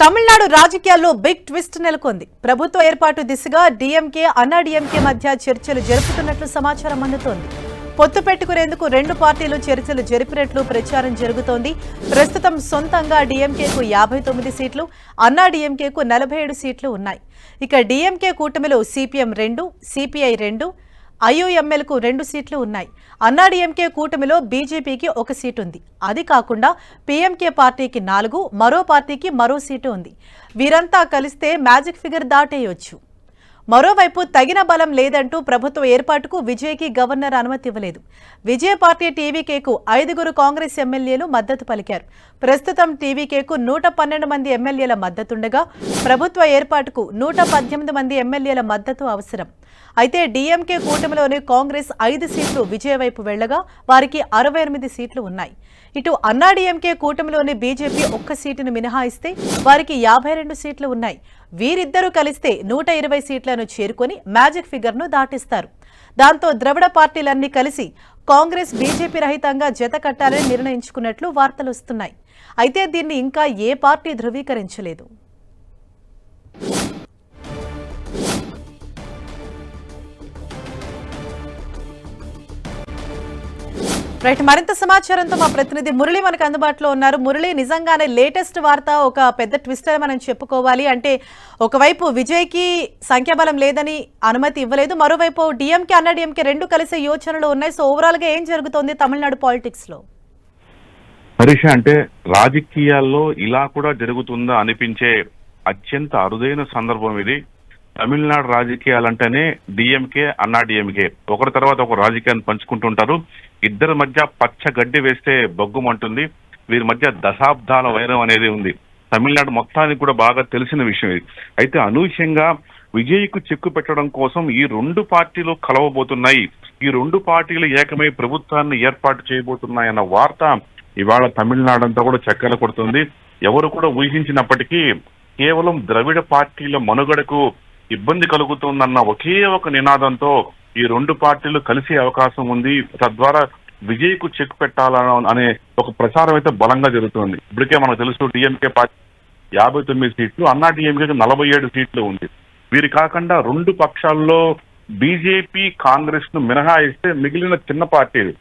తమిళనాడు రాజకీయాల్లో big twist నెలకొంది. ప్రభుత్వ ఏర్పాటు దిశగా డీఎంకే, అన్నా డీఎంకే మధ్య చర్చలు జరుపుతున్నట్లు సమాచారం అందుతోంది. పొత్తు పెట్టుకునేందుకు రెండు పార్టీలు చర్చలు జరిపినట్లు ప్రచారం జరుగుతోంది. ప్రస్తుతం సొంతంగా డీఎంకేకు 59 సీట్లు, అన్నా డీఎంకేకు 47 సీట్లు ఉన్నాయి. ఇక డీఎంకే కూటమిలో సిపిఎం 2, సిపిఐ 2, ఐయుఎంఎల్కు 2 సీట్లు ఉన్నాయి. అన్నాడీఎంకే కూటమిలో బీజేపీకి 1 సీటు ఉంది. అది కాకుండా పీఎంకే పార్టీకి 4, మరో పార్టీకి మరో సీటు ఉంది. వీరంతా కలిస్తే మ్యాజిక్ ఫిగర్ దాటేయొచ్చు. మరోవైపు తగిన బలం లేదంటూ ప్రభుత్వ ఏర్పాటుకు విజయ్కి గవర్నర్ అనుమతి ఇవ్వలేదు. విజయ పార్టీ టీవీకేకు 5 కాంగ్రెస్ ఎమ్మెల్యేలు మద్దతు పలికారు. ప్రస్తుతం టీవీకేకు 112 మంది ఎమ్మెల్యేల మద్దతుండగా ప్రభుత్వ ఏర్పాటుకు 118 మంది ఎమ్మెల్యేల మద్దతు అవసరం. అయితే డీఎంకే కూటమిలోని కాంగ్రెస్ 5 సీట్లు విజయ వైపు వెళ్లగా వారికి 68 సీట్లు ఉన్నాయి. ఇటు అన్నాడీఎంకే కూటమిలోని బీజేపీ 1 సీటును మినహాయిస్తే వారికి 52 సీట్లు ఉన్నాయి. వీరిద్దరూ కలిస్తే 120 సీట్లను చేరుకొని మ్యాజిక్ ఫిగర్ను దాటిస్తారు. దాంతో ద్రవిడ పార్టీలన్నీ కలిసి కాంగ్రెస్ బీజేపీ రహితంగా జత కట్టాలని నిర్ణయించుకున్నట్లు వార్తలు వస్తున్నాయి. అయితే దీన్ని ఇంకా ఏ పార్టీ ధృవీకరించలేదు. రైట్, మరింత సమాచారంతో మా ప్రతినిధి మురళి మనకు అందుబాటులో ఉన్నారు. మురళి, నిజంగానే లేటెస్ట్ వార్త ఒక పెద్ద ట్విస్ట్ అని మనం చెప్పుకోవాలి. అంటే ఒకవైపు విజయ్కి సంఖ్యాబలం లేదని అనుమతి ఇవ్వలేదు, మరోవైపు డిఎంకే అన్నాడీఎంకే 2 కలిసే యోచనలు ఉన్నాయి. సో ఓవరాల్ గా ఏం జరుగుతోంది తమిళనాడు పాలిటిక్స్ లో? హరీష, అంటే రాజకీయాల్లో ఇలా కూడా జరుగుతుందా అనిపించే అత్యంత అరుదైన సందర్భం ఇది. తమిళనాడు రాజకీయాలంటేనే డిఎంకే, అన్నా డిఎంకే ఒకరి తర్వాత ఒక రాజకీయాన్ని పంచుకుంటుంటారు. ఇద్దరి మధ్య పచ్చ గడ్డి వేస్తే బొగ్గుమంటుంది. వీరి మధ్య దశాబ్దాల వైరం అనేది ఉంది. తమిళనాడు మొత్తానికి కూడా బాగా తెలిసిన విషయం ఇది. అయితే అనూహ్యంగా విజయ్కు చెక్కు పెట్టడం కోసం ఈ 2 పార్టీలు కలవబోతున్నాయి. ఈ 2 పార్టీలు ఏకమై ప్రభుత్వాన్ని ఏర్పాటు చేయబోతున్నాయన్న వార్త ఇవాళ తమిళనాడు అంతా కూడా చక్కెర కొడుతుంది. ఎవరు కూడా ఊహించినప్పటికీ కేవలం ద్రవిడ పార్టీల మనుగడకు ఇబ్బంది కలుగుతుందన్న ఒకే ఒక నినాదంతో ఈ 2 పార్టీలు కలిసే అవకాశం ఉంది. తద్వారా విజయ్కు చెక్ పెట్టాలనే ఒక ప్రచారం అయితే బలంగా జరుగుతుంది. ఇప్పటికే మనకు తెలుసు డిఎంకే పార్టీ 59 సీట్లు, అన్నా డిఎంకేకి 47 సీట్లు ఉంది. వీరి కాకుండా 2 పక్షాల్లో బీజేపీ, కాంగ్రెస్ ను మినహాయిస్తే మిగిలిన చిన్న పార్టీలు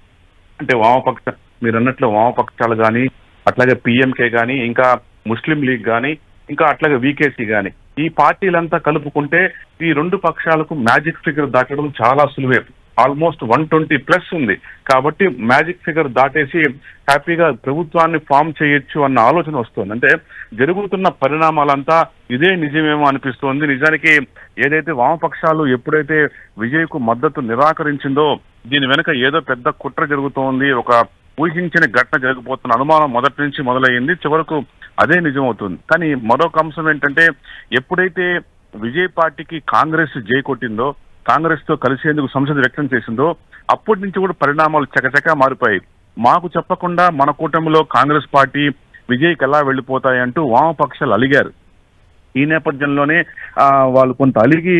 అంటే వామపక్ష, మీరు అన్నట్లు వామపక్షాలు కానీ, అట్లాగే పిఎంకే కానీ, ఇంకా ముస్లిం లీగ్ కానీ, ఇంకా అట్లాగే వీకేసీ కానీ, ఈ పార్టీలంతా కలుపుకుంటే ఈ 2 పక్షాలకు మ్యాజిక్ ఫిగర్ దాటడం చాలా సులువే. ఆల్మోస్ట్ 120+ ఉంది. కాబట్టి మ్యాజిక్ ఫిగర్ దాటేసి హ్యాపీగా ప్రభుత్వాన్ని ఫామ్ చేయొచ్చు అన్న ఆలోచన వస్తుంది. అంటే జరుగుతున్న పరిణామాలంతా ఇదే నిజమేమో అనిపిస్తోంది. నిజానికి ఏదైతే వామపక్షాలు ఎప్పుడైతే విజయ్కు మద్దతు నిరాకరించిందో దీని వెనుక ఏదో పెద్ద కుట్ర జరుగుతోంది, ఒక ఊహించిన ఘటన జరగబోతున్న అనుమానం మొదటి నుంచి మొదలయ్యింది. చివరకు అదే నిజమవుతుంది. కానీ మరొక అంశం ఏంటంటే, ఎప్పుడైతే విజయ్ పార్టీకి కాంగ్రెస్ జై కొట్టిందో, కాంగ్రెస్ తో కలిసేందుకు సంసిద్ధత వ్యక్తం చేసిందో, అప్పటి నుంచి కూడా పరిణామాలు చకచకా మారిపోయాయి. మాకు చెప్పకుండా మన కూటమిలో కాంగ్రెస్ పార్టీ విజయ్కి ఎలా వెళ్లిపోతాయంటూ వామపక్షాలు అలిగారు. ఈ నేపథ్యంలోనే వాళ్ళు కొంత అలిగి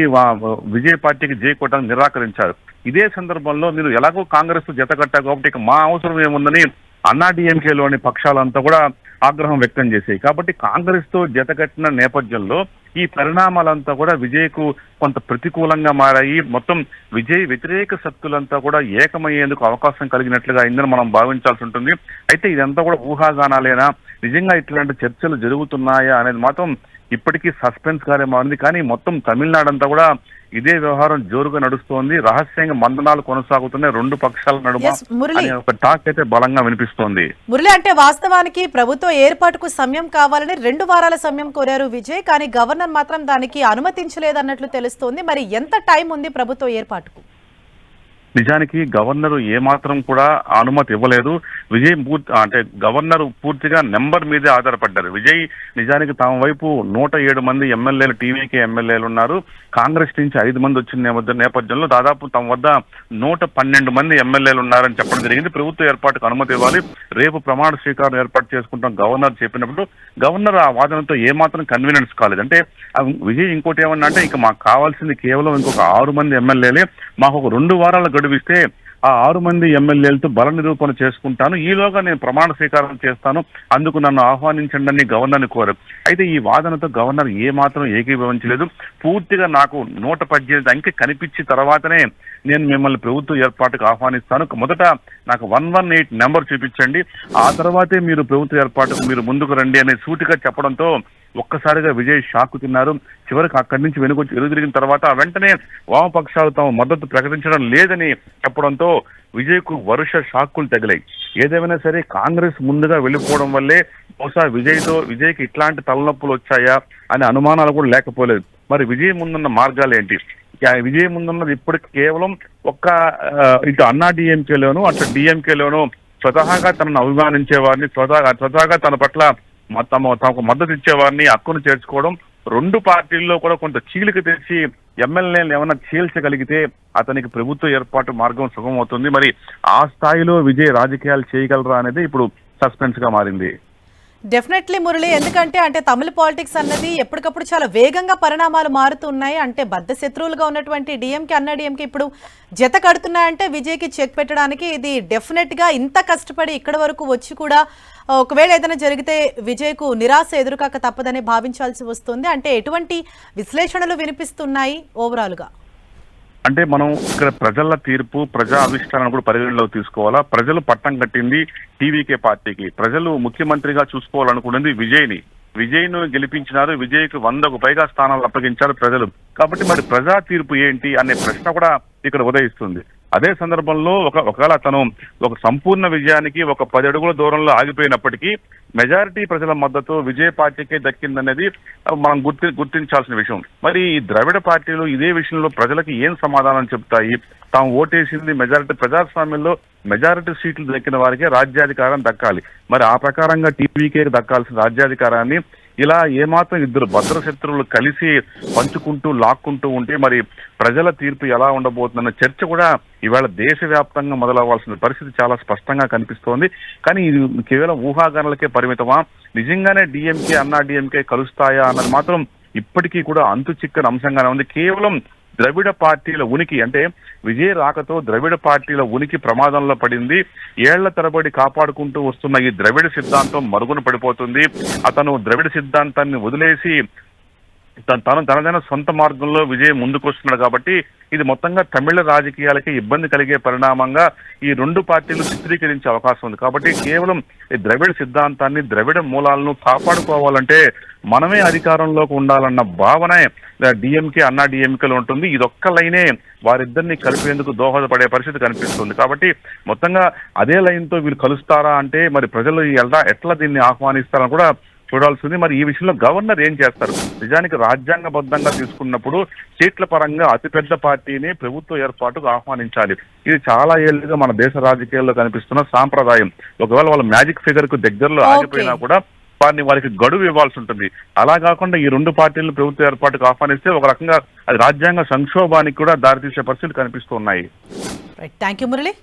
విజయ్ పార్టీకి జై కొట్టడానికి నిరాకరించారు. ఇదే సందర్భంలో మీరు ఎలాగో కాంగ్రెస్ జత కట్టారు కాబట్టి ఇక మా అవసరం ఏముందని అన్నా డిఎంకేలోని పక్షాలంతా కూడా ఆగ్రహం వ్యక్తం చేశాయి. కాబట్టి కాంగ్రెస్ తో జతకట్టిన నేపథ్యంలో ఈ పరిణామాలంతా కూడా విజయ్కు కొంత ప్రతికూలంగా మారాయి. మొత్తం విజయ్ వ్యతిరేక శక్తులంతా కూడా ఏకమయ్యేందుకు అవకాశం కలిగినట్లుగా అయిందని మనం భావించాల్సి ఉంటుంది. అయితే ఇదంతా కూడా ఊహాగానాలేనా, నిజంగా ఇట్లాంటి చర్చలు జరుగుతున్నాయా అనేది మాత్రం ఇప్పటికీ సస్పెన్స్ గానే మారింది. కానీ మొత్తం తమిళనాడు అంతా కూడా ఇదే వ్యవహారం జోరుగా నడుస్తోంది. రహస్యంగా మందనాలు కొనసాగుతున్నాయి 2 పక్షాల నడుమ అనే ఒక టాక్ అయితే బలంగా వినిపిస్తోంది. మురళి, అంటే వాస్తవానికి ప్రభుత్వ ఏర్పాటుకు సమయం కావాలని 2 వారాల సమయం కోరారు విజయ్, కానీ గవర్నర్ మాత్రం దానికి అనుమతించలేదన్నట్లు తెలుస్తోంది. మరి ఎంత టైం ఉంది ప్రభుత్వ ఏర్పాటుకు? నిజానికి గవర్నర్ ఏమాత్రం కూడా అనుమతి ఇవ్వలేదు. విజయ్ అంటే గవర్నర్ పూర్తిగా నెంబర్ మీదే ఆధారపడ్డారు. విజయ్ నిజానికి తమ వైపు 107 మంది ఎమ్మెల్యేలు, టీవీకే ఎమ్మెల్యేలు ఉన్నారు. కాంగ్రెస్ నుంచి 5 మంది వచ్చిన నేపథ్యంలో దాదాపు తమ వద్ద 112 మంది ఎమ్మెల్యేలు ఉన్నారని చెప్పడం జరిగింది. ప్రభుత్వ ఏర్పాటుకు అనుమతి ఇవ్వాలి, రేపు ప్రమాణ స్వీకారం ఏర్పాటు చేసుకుంటాం గవర్నర్ చెప్పినప్పుడు గవర్నర్ ఆ వాదనతో ఏమాత్రం కన్వీనియన్స్ కాలేదు. అంటే విజయ్ ఇంకోటి ఏమన్నా అంటే, ఇక మాకు కావాల్సింది కేవలం ఇంకొక 6 మంది ఎమ్మెల్యేలే, మాకు ఒక 2 వారాల గడువిస్తే ఆ 6 మంది ఎమ్మెల్యేలతో బల నిరూపణ చేసుకుంటాను, ఈలోగా నేను ప్రమాణ స్వీకారం చేస్తాను, అందుకు నన్ను ఆహ్వానించండి అని గవర్నర్ని కోరారు. అయితే ఈ వాదనతో గవర్నర్ ఏ మాత్రం ఏకీభవించలేదు. పూర్తిగా నాకు 118 అంకె కనిపించిన తర్వాతనే నేను మిమ్మల్ని ప్రభుత్వ ఏర్పాటుకు ఆహ్వానిస్తాను, మొదట నాకు 118 నెంబర్ చూపించండి, ఆ తర్వాతే మీరు ప్రభుత్వ ఏర్పాటుకు మీరు ముందుకు రండి అనే సూటిగా చెప్పడంతో ఒక్కసారిగా విజయ్ షాక్ తిన్నారు. చివరికి అక్కడి నుంచి వెనుదిరిగిన తర్వాత వెంటనే వామపక్షాలు తమ మద్దతు ప్రకటించడం లేదని చెప్పడంతో విజయ్ కు వరుస షాక్కులు తగిలాయి. ఏదేమైనా సరే కాంగ్రెస్ ముందుగా వెళ్ళిపోవడం వల్లే బహుశా విజయ్కి ఇట్లాంటి తలనొప్పులు వచ్చాయా అనే అనుమానాలు కూడా లేకపోలేదు. మరి విజయ్ ముందున్న మార్గాలు ఏంటి? విజయ్ ముందున్నది ఇప్పటికి కేవలం ఇటు అన్నా డిఎంకేలోను అటు డిఎంకేలోను స్వతహాగా తనను అభిమానించే వారిని, స్వతహాగా తన పట్ల తమకు మద్దతు ఇచ్చేవారిని హక్కును చేర్చుకోవడం, 2 పార్టీల్లో కూడా కొంత చీలిక తెచ్చి ఎమ్మెల్యేలు ఏమైనా చీల్చగలిగితే అతనికి ప్రభుత్వ ఏర్పాటు మార్గం సుగమవుతుంది. మరి ఆ స్థాయిలో విజయ్ రాజకీయాలు చేయగలరా అనేది ఇప్పుడు సస్పెన్స్ గా మారింది. డెఫినెట్లీ మురళి, ఎందుకంటే తమిళ పాలిటిక్స్ అన్నది ఎప్పటికప్పుడు చాలా వేగంగా పరిణామాలు మారుతున్నాయి. బద్ధ శత్రువులుగా ఉన్నటువంటి డిఎంకే అన్నా డిఎంకే ఇప్పుడు జత కడుతున్నాయంటే విజయ్కి చెక్ పెట్టడానికి ఇది డెఫినెట్ గా ఇంత కష్టపడి ఇక్కడ వరకు వచ్చి కూడా ఒకవేళ ఏదైనా జరిగితే విజయ్కు నిరాశ ఎదురుకాక తప్పదని భావించాల్సి వస్తుంది. ఎటువంటి విశ్లేషణలు వినిపిస్తున్నాయి ఓవరాల్ గా? అంటే మనం ఇక్కడ ప్రజల తీర్పు, ప్రజా ఆవిష్కరణ కూడా పరిగణలోకి తీసుకోవాలా. ప్రజలు పట్టం కట్టింది టీవీకే పార్టీకి. ప్రజలు ముఖ్యమంత్రిగా చూసుకోవాలనుకున్నది విజయ్ను గెలిపించినారు. విజయ్కు 100కు పైగా స్థానాలు అప్పగించారు ప్రజలు. కాబట్టి మరి ప్రజా తీర్పు ఏంటి అనే ప్రశ్న కూడా ఇక్కడ ఉదయిస్తుంది. అదే సందర్భంలో ఒకవేళ తను ఒక సంపూర్ణ విజయానికి 10 అడుగుల దూరంలో ఆగిపోయినప్పటికీ మెజారిటీ ప్రజల మద్దతు విజయ పార్టీకే దక్కిందనేది మనం గుర్తించాల్సిన విషయం. మరి ఈ ద్రవిడ పార్టీలు ఇదే విషయంలో ప్రజలకి ఏం సమాధానం చెప్తాయి? తాము ఓటేసింది మెజారిటీ, ప్రజాస్వామ్యంలో మెజారిటీ సీట్లు దక్కిన వారికే రాజ్యాధికారం దక్కాలి. మరి ఆ ప్రకారంగా టీవీకే దక్కాల్సిన రాజ్యాధికారాన్ని ఇలా ఏమాత్రం ఇద్దరు భద్రశత్రువులు కలిసి పంచుకుంటూ లాక్కుంటూ ఉంటే మరి ప్రజల తీర్పు ఎలా ఉండబోతుందన్న చర్చ కూడా ఇవాళ దేశవ్యాప్తంగా మొదలవ్వాల్సిన పరిస్థితి చాలా స్పష్టంగా కనిపిస్తోంది. కానీ ఇది కేవలం ఊహాగానాలకే పరిమితమా? నిజంగానే డిఎంకే అన్నా డిఎంకే కలుస్తాయా అన్నది మాత్రం ఇప్పటికీ కూడా అంతు చిక్కని అంశంగానే ఉంది. కేవలం ద్రవిడ పార్టీల ఉనికి, విజయ రాకతో ద్రవిడ పార్టీల ఉనికి ప్రమాదంలో పడింది. ఏళ్ల తరబడి కాపాడుకుంటూ వస్తున్న ఈ ద్రవిడ సిద్ధాంతం మరుగున పడిపోతుంది. అతను ద్రవిడ సిద్ధాంతాన్ని వదిలేసి తనదైన సొంత మార్గంలో విజయ్ ముందుకొస్తున్నాడు. కాబట్టి ఇది మొత్తంగా తమిళ రాజకీయాలకి ఇబ్బంది కలిగే పరిణామంగా ఈ 2 పార్టీలు చిత్రీకరించే అవకాశం ఉంది. కాబట్టి కేవలం ఈ ద్రవిడ సిద్ధాంతాన్ని, ద్రవిడ మూలాలను కాపాడుకోవాలంటే మనమే అధికారంలోకి ఉండాలన్న భావన డిఎంకే అన్నా డిఎంకేలో ఉంటుంది. ఇదొక్క లైనే వారిద్దరిని కలిపేందుకు దోహదపడే పరిస్థితి కనిపిస్తుంది. కాబట్టి మొత్తంగా అదే లైన్ తో వీళ్ళు కలుస్తారా అంటే మరి ప్రజలు ఎట్లా దీన్ని ఆహ్వానిస్తారని కూడా చూడాల్సింది. మరి ఈ విషయంలో గవర్నర్ ఏం చేస్తారు? నిజానికి రాజ్యాంగబద్ధంగా తీసుకున్నప్పుడు సీట్ల పరంగా అతిపెద్ద పార్టీని ప్రభుత్వ ఏర్పాటుకు ఆహ్వానించాలి. ఇది చాలా ఏళ్లుగా మన దేశ రాజకీయాల్లో కనిపిస్తున్న సాంప్రదాయం. ఒకవేళ వాళ్ళ మ్యాజిక్ ఫిగర్ కు దగ్గరలో ఆగిపోయినా కూడా వారికి గడువు ఇవ్వాల్సి ఉంటుంది. అలా కాకుండా ఈ 2 పార్టీలను ప్రభుత్వ ఏర్పాటుకు ఆహ్వానిస్తే ఒక రకంగా అది రాజ్యాంగ సంక్షోభానికి కూడా దారితీసే పరిస్థితులు కనిపిస్తున్నాయి. Thank you Murali.